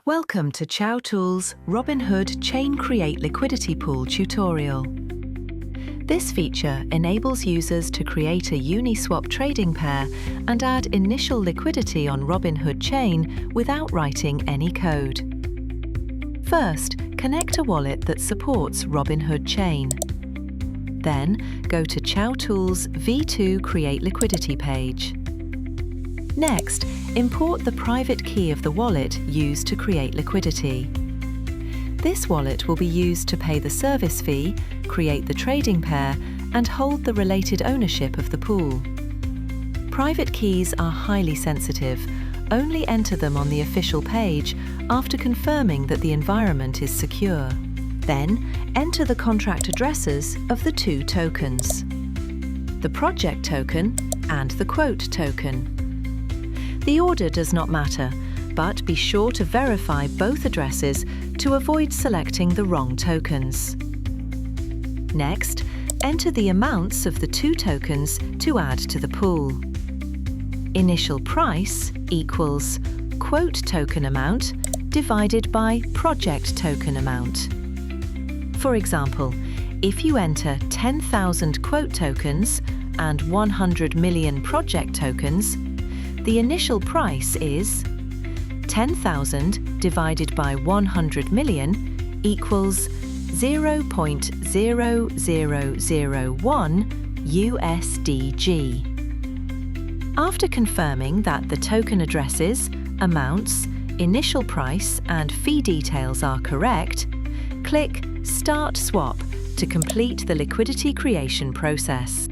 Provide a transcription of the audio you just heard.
Welcome to CiaoTool's Robinhood Chain Create Liquidity Pool tutorial. This feature enables users to create a Uniswap trading pair and add initial liquidity on Robinhood Chain without writing any code. First, connect a wallet that supports Robinhood Chain. Then, go to CiaoTool's V2 Create Liquidity page. Next, import the private key of the wallet used to create liquidity. This wallet will be used to pay the service fee, create the trading pair, and hold the related ownership of the pool. Private keys are highly sensitive. Only enter them on the official page after confirming that the environment is secure. Then, enter the contract addresses of the two tokens, the project token and the quote token. The order does not matter, but be sure to verify both addresses to avoid selecting the wrong tokens. Next, enter the amounts of the two tokens to add to the pool. Initial price equals quote token amount divided by project token amount. For example, if you enter 10,000 quote tokens and 100 million project tokens, the initial price is 10,000 divided by 100 million equals 0.0001 USDG. After confirming that the token addresses, amounts, initial price and fee details are correct, click Start Swap to complete the liquidity creation process.